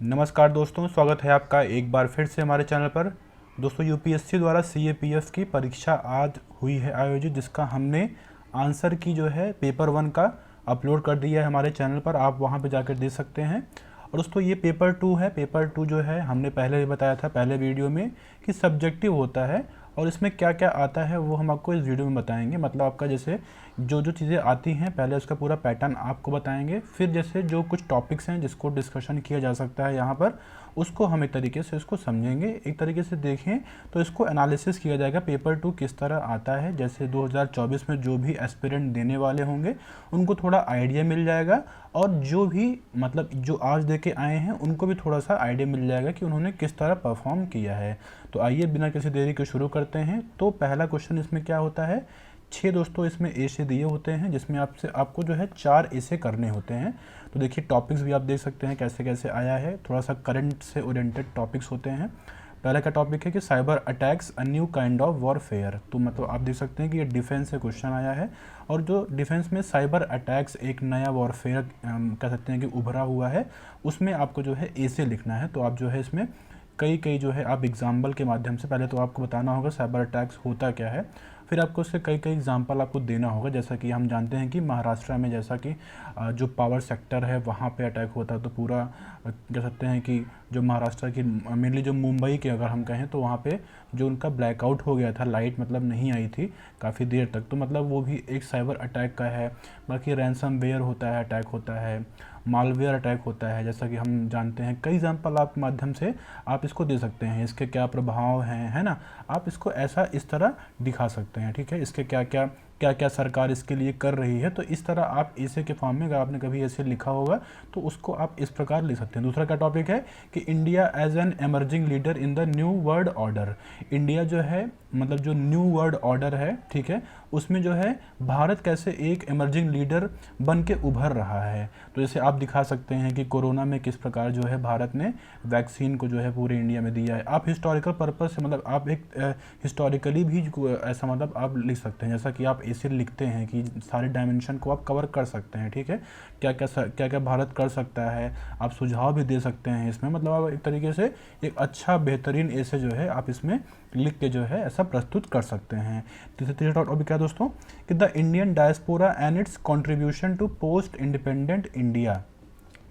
नमस्कार दोस्तों, स्वागत है आपका एक बार फिर से हमारे चैनल पर। दोस्तों, यूपीएससी द्वारा सीएपीएफ की परीक्षा आज हुई है आयोजित, जिसका हमने आंसर की जो है पेपर 1 का अपलोड कर दिया है हमारे चैनल पर। आप वहां पे जाकर दे सकते हैं। और दोस्तों, ये पेपर 2 है। पेपर 2 जो है हमने पहले भी बताया था पहले वीडियो में कि सब्जेक्टिव होता है, और इसमें क्या क्या आता है वो हम आपको इस वीडियो में बताएंगे। मतलब आपका जैसे जो जो चीज़ें आती हैं पहले उसका पूरा पैटर्न आपको बताएंगे, फिर जैसे जो कुछ टॉपिक्स हैं जिसको डिस्कशन किया जा सकता है यहाँ पर, उसको हम एक तरीके से इसको समझेंगे, एक तरीके से देखें तो इसको एनालिसिस किया जाएगा पेपर 2 किस तरह आता है। जैसे 2024 में जो भी एस्पिरेंट देने वाले होंगे उनको थोड़ा आइडिया मिल जाएगा, और जो भी मतलब जो आज दे के आए हैं उनको भी थोड़ा सा आइडिया मिल जाएगा कि उन्होंने किस तरह परफॉर्म किया है। तो आइए बिना किसी देरी के शुरू करते हैं। तो पहला क्वेश्चन इसमें क्या होता है, 6 दोस्तों इसमें ऐसे दिए होते हैं, जिसमें आपको जो है 4 ऐसे करने होते हैं। तो देखिए टॉपिक्स भी आप देख सकते हैं कैसे कैसे आया है, थोड़ा सा करंट से ओरिएंटेड टॉपिक्स होते हैं। पहला का टॉपिक है कि cyber attacks a new kind of warfare. तो मतलब आप देख सकते हैं कि ये डिफेंस से क्वेश्चन आया है, और जो डिफेंस में साइबर अटैक्स एक नया वॉरफेयर कह सकते हैं कि उभरा हुआ है, उसमें आपको जो है ऐसे लिखना है। तो आप जो है इसमें कई जो है आप एग्जाम्पल के माध्यम से, पहले तो आपको बताना होगा साइबर अटैक्स होता क्या है, फिर आपको उसके कई एग्जाम्पल आपको देना होगा। जैसा कि हम जानते हैं कि महाराष्ट्र में जैसा कि जो पावर सेक्टर है वहाँ पे अटैक होता है, तो पूरा कह सकते हैं कि जो महाराष्ट्र की मेनली जो मुंबई के अगर हम कहें तो वहाँ पे जो उनका ब्लैकआउट हो गया था, लाइट मतलब नहीं आई थी काफ़ी देर तक, तो मतलब वो भी एक साइबर अटैक का है। बाकी रैंसमवेयर होता है, अटैक होता है, मालवेयर अटैक होता है, जैसा कि हम जानते हैं। कई एग्जाम्पल आपके माध्यम से आप इसको दे सकते हैं, इसके क्या प्रभाव हैं, है ना। आप इसको ऐसा इस तरह दिखा सकते हैं, ठीक है। इसके क्या क्या सरकार इसके लिए कर रही है, तो इस तरह आप ऐसे के फॉर्म में अगर आपने कभी ऐसे लिखा होगा तो उसको आप इस प्रकार लिख सकते हैं। दूसरा का टॉपिक है कि India as an emerging leader in the new world order. India जो है मतलब जो न्यू वर्ल्ड ऑर्डर है, ठीक है, उसमें जो है भारत कैसे एक एमर्जिंग लीडर बन के उभर रहा है। तो जैसे आप दिखा सकते हैं कि कोरोना में किस प्रकार जो है भारत ने वैक्सीन को जो है पूरे इंडिया में दिया है। आप हिस्टोरिकल पर्पस से मतलब आप एक हिस्टोरिकली भी ऐसा मतलब आप लिख सकते हैं, जैसा कि आप ऐसे लिखते हैं कि सारे डायमेंशन को आप कवर कर सकते हैं, ठीक है। क्या क्या भारत कर सकता है, आप सुझाव भी दे सकते हैं इसमें। मतलब आप एक तरीके से एक अच्छा बेहतरीन ऐसे जो है आप इसमें लिख के जो है ऐसा प्रस्तुत कर सकते हैं। तीसरा टॉपिक क्या दोस्तों, कि the Indian diaspora and its contribution to post independent India.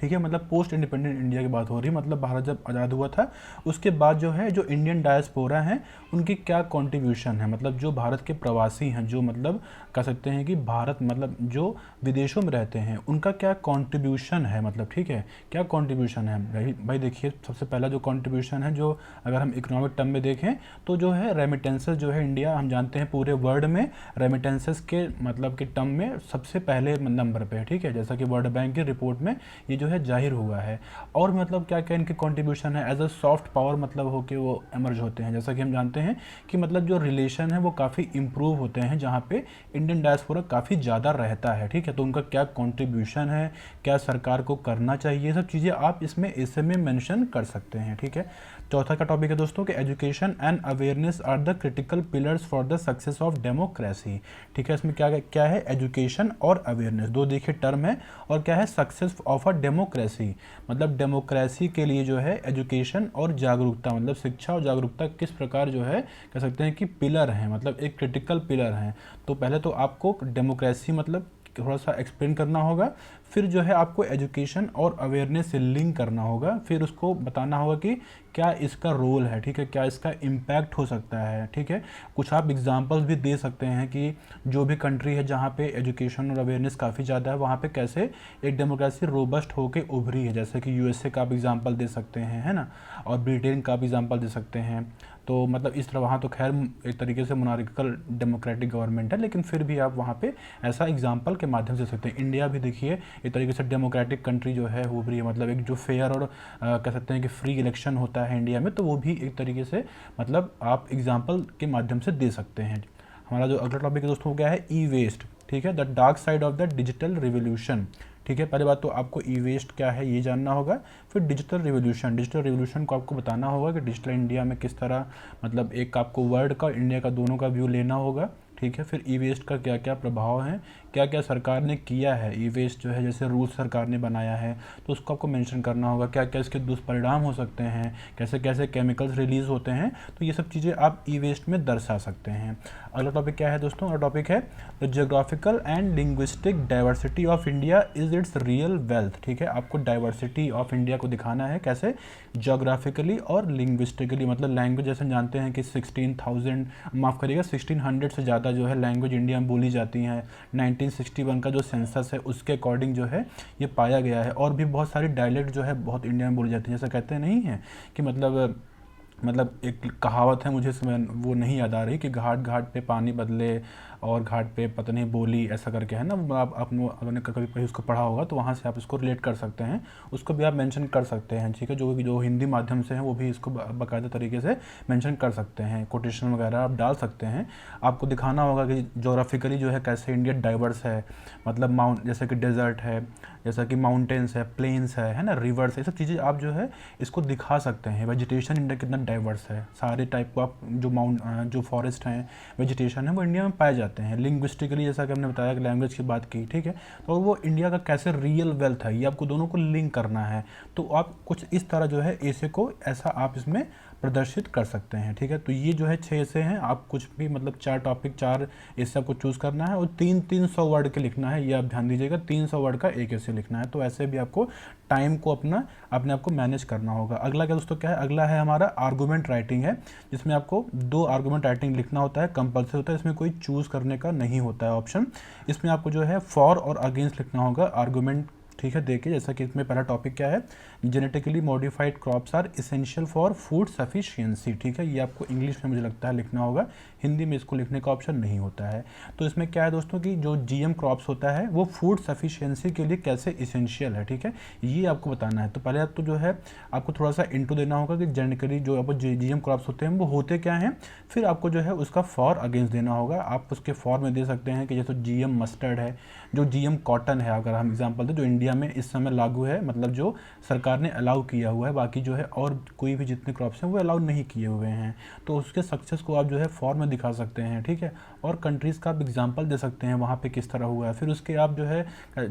ठीक है, मतलब पोस्ट इंडिपेंडेंट इंडिया की बात हो रही है, मतलब भारत जब आज़ाद हुआ था उसके बाद जो है जो इंडियन डायस्पोरा हैं उनकी क्या कंट्रीब्यूशन है। मतलब जो भारत के प्रवासी हैं, जो मतलब कह सकते हैं कि भारत मतलब जो विदेशों में रहते हैं, उनका क्या कंट्रीब्यूशन है, मतलब ठीक है क्या कंट्रीब्यूशन है। भाई देखिए, सबसे पहला जो कंट्रीब्यूशन है, जो अगर हम इकोनॉमिक टर्म में देखें तो जो है रेमिटेंसेस जो है इंडिया, हम जानते हैं पूरे वर्ल्ड में रेमिटेंसेस के मतलब के टर्म में सबसे पहले नंबर पे है, ठीक है। जैसा कि वर्ल्ड बैंक की रिपोर्ट में ये जो है जाहिर हुआ है। और मतलब क्या क्या इनके कंट्रीब्यूशन है, एज अ सॉफ्ट पावर मतलब हो के वो एमर्ज होते हैं। जैसा कि हम जानते हैं कि मतलब जो रिलेशन है वो काफ़ी इंप्रूव होते हैं जहाँ पे इंडियन डायस्पोरा काफ़ी ज़्यादा रहता है, ठीक है। तो उनका क्या कंट्रीब्यूशन है, क्या सरकार को करना चाहिए, ये सब चीज़ें आप इसमें ऐसे में मेंशन कर सकते हैं, ठीक है। चौथा का टॉपिक है दोस्तों कि education and awareness are the critical pillars for the success of democracy. ठीक है, इसमें क्या क्या है, एजुकेशन और अवेयरनेस, दो देखिए टर्म है, और क्या है सक्सेस ऑफ अ डेमोक्रेसी। मतलब डेमोक्रेसी के लिए जो है एजुकेशन और जागरूकता, मतलब शिक्षा और जागरूकता किस प्रकार जो है कह सकते हैं कि पिलर हैं, मतलब एक क्रिटिकल पिलर हैं। तो पहले तो आपको डेमोक्रेसी मतलब थोड़ा सा एक्सप्लेन करना होगा, फिर जो है आपको एजुकेशन और अवेयरनेस से लिंक करना होगा, फिर उसको बताना होगा कि क्या इसका रोल है, ठीक है, क्या इसका इम्पैक्ट हो सकता है, ठीक है। कुछ आप एग्जांपल्स भी दे सकते हैं कि जो भी कंट्री है जहाँ पे एजुकेशन और अवेयरनेस काफ़ी ज़्यादा है वहाँ पे कैसे एक डेमोक्रेसी रोबस्ट होकर उभरी है। जैसे कि यूएसए का भी एग्जाम्पल दे सकते हैं, है ना, और ब्रिटेन का भी एग्जाम्पल दे सकते हैं। तो मतलब इस तरह वहाँ तो खैर एक तरीके से मोनार्किकल डेमोक्रेटिक गवर्नमेंट है, लेकिन फिर भी आप वहाँ पे ऐसा एग्जाम्पल के माध्यम से सकते हैं। इंडिया भी देखिए एक तरीके से डेमोक्रेटिक कंट्री जो है उभरी है, मतलब एक जो फेयर और कह सकते हैं कि फ्री इलेक्शन होता है इंडिया में, तो वो भी एक तरीके से मतलब आप एग्जाम्पल के माध्यम से दे सकते हैं। हमारा जो अगला टॉपिक है दोस्तों क्या है, ई वेस्ट, ठीक है, the dark side of the digital revolution. ठीक है, पहली बात तो आपको ई वेस्ट क्या है ये जानना होगा, फिर डिजिटल रिवोल्यूशन, डिजिटल रिवोल्यूशन को आपको बताना होगा कि डिजिटल इंडिया में किस तरह मतलब एक आपको वर्ल्ड का इंडिया का दोनों का व्यू लेना होगा, ठीक है। फिर ई वेस्ट का क्या क्या प्रभाव है, क्या क्या सरकार ने किया है ई वेस्ट जो है, जैसे रूल सरकार ने बनाया है तो उसको आपको मेंशन करना होगा, क्या क्या इसके दुष्परिणाम हो सकते हैं, कैसे कैसे केमिकल्स रिलीज़ होते हैं, तो ये सब चीज़ें आप ई वेस्ट में दर्शा सकते हैं। अगला टॉपिक क्या है दोस्तों? अगला टॉपिक है the geographical and linguistic diversity of India is it's real wealth. ठीक है, आपको डाइवर्सिटी ऑफ इंडिया को दिखाना है कैसे, जोग्राफिकली और लिंग्विस्टिकली, मतलब लैंग्वेज जैसे जानते हैं कि 16,000 माफ़ करिएगा 1600 से ज़्यादा जो है लैंग्वेज इंडिया में बोली जाती हैं। 1961 का जो सेंसस है उसके अकॉर्डिंग जो है ये पाया गया है। और भी बहुत सारी डायलेक्ट जो है बहुत इंडिया में बोली जाती है, जैसा कहते नहीं है कि मतलब एक कहावत है, मुझे समय वो नहीं याद आ रही, कि घाट घाट पे पानी बदले और घाट पे पता नहीं बोली, ऐसा करके है ना। आप आपने कभी उसको पढ़ा होगा तो वहाँ से आप इसको रिलेट कर सकते हैं, उसको भी आप मेंशन कर सकते हैं। ठीक है, जो हिंदी माध्यम से हैं वो भी इसको बाकायदा तरीके से मेंशन कर सकते हैं, कोटेशन वगैरह आप डाल सकते हैं। आपको दिखाना होगा कि जोग्राफिकली जो है कैसे इंडिया डाइवर्स है, मतलब माउंट जैसे कि डेजर्ट है, जैसा कि माउंटेन्स है, प्लेन्स है ना, रिवर्स है, ये सब चीज़ें आप जो है इसको दिखा सकते हैं। वेजिटेशन इंडिया कितना डाइवर्स है, सारे टाइप को आप जो फॉरेस्ट हैं, वेजिटेशन है, वो इंडिया में पाए जाते हैं। लिंग्विस्टिकली जैसा कि हमने बताया कि लैंग्वेज की बात की, ठीक है, तो वो इंडिया का कैसे रियल वेल्थ है, ये आपको दोनों को लिंक करना है। तो आप कुछ इस तरह जो है ऐसे को ऐसा आप इसमें प्रदर्शित कर सकते हैं। ठीक है, तो ये जो है 6 ऐसे हैं, आप कुछ भी मतलब 4 टॉपिक 4 ऐसे आपको चूज़ करना है और 300 वर्ड के लिखना है, ये आप ध्यान दीजिएगा, 300 वर्ड का एक ऐसे लिखना है। तो ऐसे भी आपको टाइम को अपने आप को मैनेज करना होगा। अगला क्या दोस्तों क्या है? अगला है हमारा आर्गूमेंट राइटिंग है, जिसमें आपको 2 आर्गूमेंट राइटिंग लिखना होता है, कंपल्सरी होता है, इसमें कोई चूज़ करने का नहीं होता है ऑप्शन। इसमें आपको जो है फॉर और अगेंस्ट लिखना होगा आर्गूमेंट। ठीक है, देखिए जैसा कि इसमें पहला टॉपिक क्या है, genetically modified crops are essential for food sufficiency. ठीक है, ये आपको इंग्लिश में मुझे लगता है लिखना होगा, हिंदी में इसको लिखने का ऑप्शन नहीं होता है। तो इसमें क्या है दोस्तों कि जो जीएम क्रॉप्स होता है वो फूड सफिशिएंसी के लिए कैसे इसेंशियल है। ठीक है, ये आपको बताना है। तो पहले तो जो है आपको थोड़ा सा इंटू देना होगा कि जेनेटिकली जो आपको जीएम क्रॉप्स होते हैं वो होते क्या हैं, फिर आपको जो है उसका फॉर अगेंस्ट देना होगा। आप उसके फॉर में दे सकते हैं कि जैसे जीएम मस्टर्ड है, जो जीएम कॉटन है, अगर हम एग्जांपल दें, जो इंडिया में इस समय लागू है, मतलब जो सरकार ने अलाउ किया हुआ है, बाकी जो है और कोई भी जितने क्रॉप्स हैं वो अलाउ नहीं किए हुए हैं, तो उसके सक्सेस को आप जो है फॉर में दिखा सकते हैं। ठीक है, और कंट्रीज़ का आप एग्जांपल दे सकते हैं वहाँ पे किस तरह हुआ है, फिर उसके आप जो है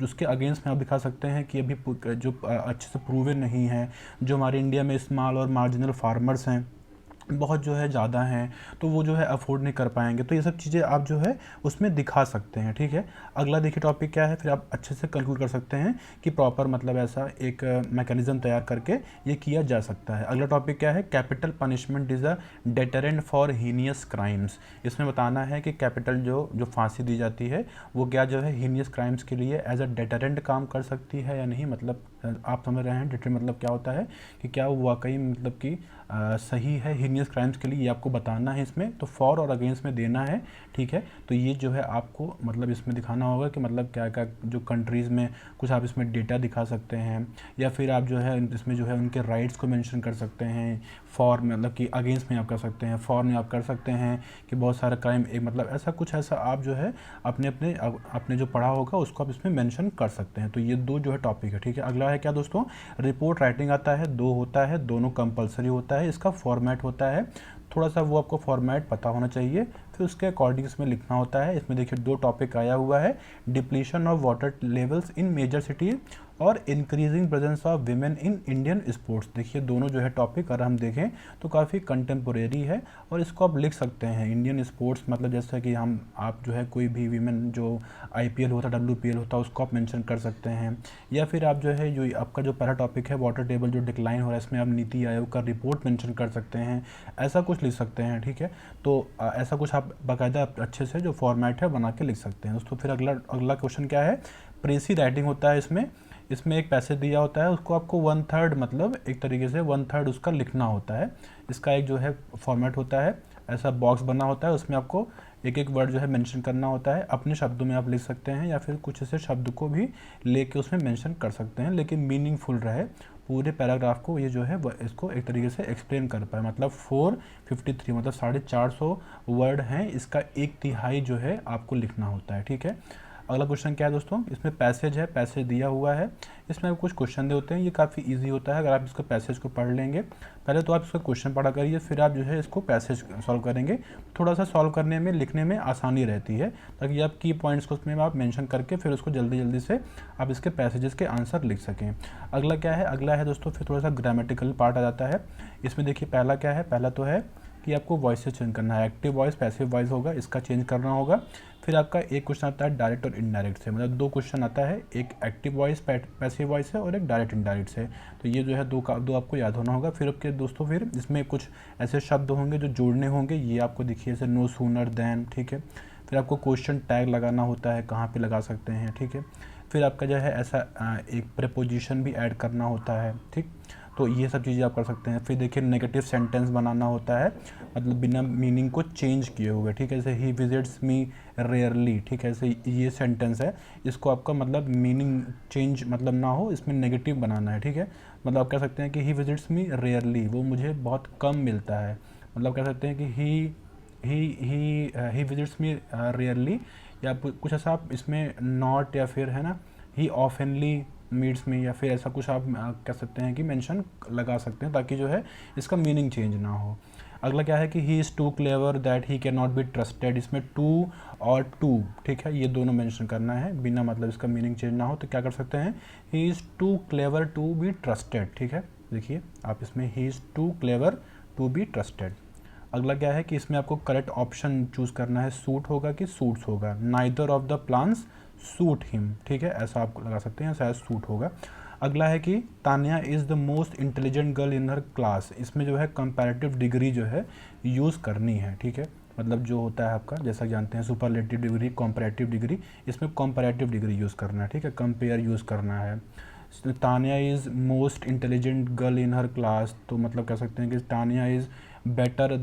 उसके अगेंस्ट में आप दिखा सकते हैं कि अभी जो अच्छे से प्रूवन नहीं है, जो हमारे इंडिया में स्मॉल और मार्जिनल फार्मर्स हैं बहुत जो है ज़्यादा हैं, तो वो जो है अफोर्ड नहीं कर पाएंगे, तो ये सब चीज़ें आप जो है उसमें दिखा सकते हैं। ठीक है, अगला देखिए टॉपिक क्या है, फिर आप अच्छे से कंक्लूड कर सकते हैं कि प्रॉपर मतलब ऐसा एक मैकेनिज्म तैयार करके ये किया जा सकता है। अगला टॉपिक क्या है, capital punishment is a deterrent for heinous crimes. इसमें बताना है कि कैपिटल जो फांसी दी जाती है वो क्या जो है हीनियस क्राइम्स के लिए एज अ डेटरेंट काम कर सकती है या नहीं। मतलब आप समझ रहे हैं डेटरेंट मतलब क्या होता है, कि क्या वो वाकई मतलब कि सही है हीनियस क्राइम्स के लिए, ये आपको बताना है इसमें। तो फॉर और अगेंस्ट में देना है। ठीक है, तो ये जो है आपको मतलब इसमें दिखाना होगा कि मतलब क्या क्या जो कंट्रीज़ में कुछ आप इसमें डेटा दिखा सकते हैं, या फिर आप जो है इसमें जो है उनके राइट्स को मेंशन कर सकते हैं। फॉर मतलब कि अगेंस्ट में आप कर सकते हैं, फॉर में आप कर सकते हैं कि बहुत सारा क्राइम एक मतलब ऐसा आप जो है अपने जो पढ़ा होगा उसको आप इसमें मेंशन कर सकते हैं। तो ये 2 जो है टॉपिक है। ठीक है, अगला है क्या दोस्तों, रिपोर्ट राइटिंग आता है, 2 होता है, दोनों कंपलसरी होता है, इसका फॉर्मेट होता है, थोड़ा सा वो आपको फॉर्मेट पता होना चाहिए, फिर उसके अकॉर्डिंग इसमें लिखना होता है। इसमें देखिए 2 टॉपिक आया हुआ है, depletion of water levels in major city और increasing presence of women in Indian sports. देखिए दोनों जो है टॉपिक अगर हम देखें तो काफ़ी कंटेम्पोरेरी है और इसको आप लिख सकते हैं। इंडियन स्पोर्ट्स मतलब जैसे कि आप जो है कोई भी विमेन जो IPL होता है, WPL होता है, उसको आप मेंशन कर सकते हैं, या फिर आप जो है जो आपका जो पहला टॉपिक है वाटर टेबल जो डिक्लाइन हो रहा है, इसमें आप नीति आयोग का रिपोर्ट मेंशन कर सकते हैं, ऐसा कुछ लिख सकते हैं। ठीक है, तो ऐसा कुछ आप बाकायदा अच्छे से जो फॉर्मेट है बना के लिख सकते हैं दोस्तों। फिर अगला क्वेश्चन क्या है, प्रेसी राइटिंग होता है। इसमें एक पैसेज दिया होता है, उसको आपको 1/3 मतलब एक तरीके से 1/3 उसका लिखना होता है। इसका एक जो है फॉर्मेट होता है, ऐसा बॉक्स बना होता है, उसमें आपको एक एक वर्ड जो है मेंशन करना होता है। अपने शब्दों में आप लिख सकते हैं या फिर कुछ ऐसे शब्द को भी लेके उसमें मेंशन कर सकते हैं, लेकिन मीनिंगफुल रहे, पूरे पैराग्राफ को ये जो है इसको एक तरीके से एक्सप्लेन कर पाए। मतलब 453 मतलब 450 वर्ड हैं, इसका 1/3 जो है आपको लिखना होता है। ठीक है, अगला क्वेश्चन क्या है दोस्तों, इसमें पैसेज है, पैसेज दिया हुआ है, इसमें कुछ क्वेश्चन दे होते हैं। ये काफ़ी इजी होता है अगर आप इसको पैसेज को पढ़ लेंगे। पहले तो आप इसका क्वेश्चन पढ़ा करिए, फिर आप जो है इसको पैसेज सॉल्व करेंगे। थोड़ा सा सॉल्व करने में, लिखने में आसानी रहती है, ताकि आप की पॉइंट्स को उसमें आप मेंशन करके फिर उसको जल्दी जल्दी से आप इसके पैसेजेस के आंसर लिख सकें। अगला क्या है, अगला है दोस्तों फिर थोड़ा सा ग्रामेटिकल पार्ट आ जाता है। इसमें देखिए पहला क्या है, पहला तो है कि आपको वॉइसेस चेंज करना है, एक्टिव वॉइस पैसिव वॉइस होगा, इसका चेंज करना होगा। फिर आपका एक क्वेश्चन आता है डायरेक्ट और इनडायरेक्ट से, मतलब दो क्वेश्चन आता है, एक एक्टिव वॉइस पैसिव वॉइस है और एक डायरेक्ट इनडायरेक्ट से। तो ये जो है दो आपको याद होना होगा। फिर आपके दोस्तों फिर इसमें कुछ ऐसे शब्द होंगे जो जोड़ने होंगे, ये आपको दिखिए जैसे नो सूनर देन, ठीक है। फिर आपको क्वेश्चन टैग लगाना होता है, कहाँ पे लगा सकते हैं, ठीक है। फिर आपका जो है ऐसा एक प्रीपोजिशन भी ऐड करना होता है, ठीक। तो ये सब चीज़ें आप कर सकते हैं। फिर देखिए नेगेटिव सेंटेंस बनाना होता है, मतलब बिना मीनिंग को चेंज किए हुए, ठीक है। जैसे ही विजिट्स मी रेयरली, ठीक है, ऐसे ये सेंटेंस है, इसको आपका मतलब मीनिंग चेंज मतलब ना हो, इसमें नेगेटिव बनाना है, ठीक है। मतलब आप कह सकते हैं कि ही विजिट्स मी रेयरली, वो मुझे बहुत कम मिलता है। मतलब कह सकते हैं कि ही विजिट्स मी रेयरली, या कुछ ऐसा आप इसमें नॉट या फिर है ना ही ऑफनली मीट्स में, या फिर ऐसा कुछ आप कह सकते हैं कि मेंशन लगा सकते हैं, ताकि जो है इसका मीनिंग चेंज ना हो। अगला क्या है कि he is too clever that he can not be trusted, इसमें टू और टू, ठीक है, ये दोनों मेंशन करना है बिना मतलब इसका मीनिंग चेंज ना हो। तो क्या कर सकते हैं, he is too clever to be trusted, ठीक है। देखिए आप इसमें he is too clever to be trusted. अगला क्या है कि इसमें आपको करेक्ट ऑप्शन चूज़ करना है, सूट होगा कि सूट्स होगा। Neither of the plans suit him, ठीक है, ऐसा आप लगा सकते हैं, शायद सूट होगा। अगला है कि Tania is the most intelligent girl in her class, इसमें जो है कंपैरेटिव डिग्री जो है यूज़ करनी है, ठीक है। मतलब जो होता है आपका, जैसा जानते हैं सुपरलेटिव डिग्री, कंपैरेटिव डिग्री, इसमें कंपैरेटिव डिग्री यूज़ करना है, ठीक है, कंपेयर यूज़ करना है। Tania is most intelligent girl in her class, तो मतलब कह सकते हैं कि Tania is better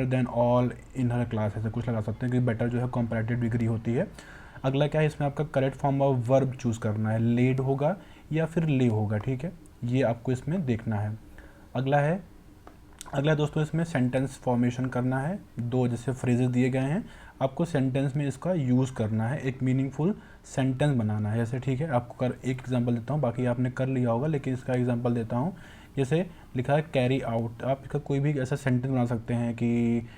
than all in her class, ऐसे कुछ लगा सकते हैं कि बेटर जो है कंपैरेटिव डिग्री होती है। अगला क्या है, इसमें आपका correct form of verb choose करना है, लेड होगा या फिर ले होगा, ठीक है, ये आपको इसमें देखना है। अगला दोस्तों इसमें सेंटेंस फॉर्मेशन करना है, दो जैसे फ्रेजेस दिए गए हैं, आपको सेंटेंस में इसका यूज़ करना है, एक मीनिंगफुल सेंटेंस बनाना है जैसे, ठीक है। आपको एक एग्जांपल देता हूँ, बाकी आपने कर लिया होगा, लेकिन इसका एग्जांपल देता हूँ। जैसे लिखा है कैरी आउट, आप इसका कोई भी ऐसा सेंटेंस बना सकते हैं कि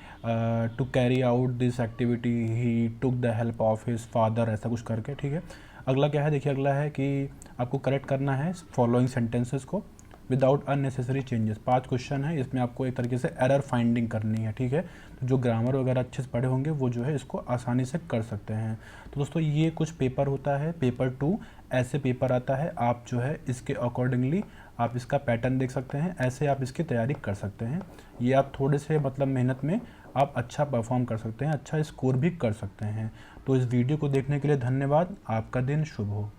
to carry out this activity he took the help of his father, ऐसा कुछ करके, ठीक है। अगला क्या है, देखिए अगला है कि आपको करेक्ट करना है फॉलोइंग सेंटेंसेस को विदाउट अननेसेसरी चेंजेस। 5 क्वेश्चन है, इसमें आपको एक तरीके से एरर फाइंडिंग करनी है, ठीक है। तो जो ग्रामर वगैरह अच्छे से पढ़े होंगे वो जो है इसको आसानी से कर सकते हैं। तो दोस्तों ये कुछ पेपर होता है, पेपर 2 ऐसे पेपर आता है, आप जो है इसके अकॉर्डिंगली आप इसका पैटर्न देख सकते हैं, ऐसे आप इसकी तैयारी कर सकते हैं। ये आप थोड़े से मतलब मेहनत में आप अच्छा परफॉर्म कर सकते हैं, अच्छा स्कोर भी कर सकते हैं। तो इस वीडियो को देखने के लिए धन्यवाद, आपका दिन शुभ हो।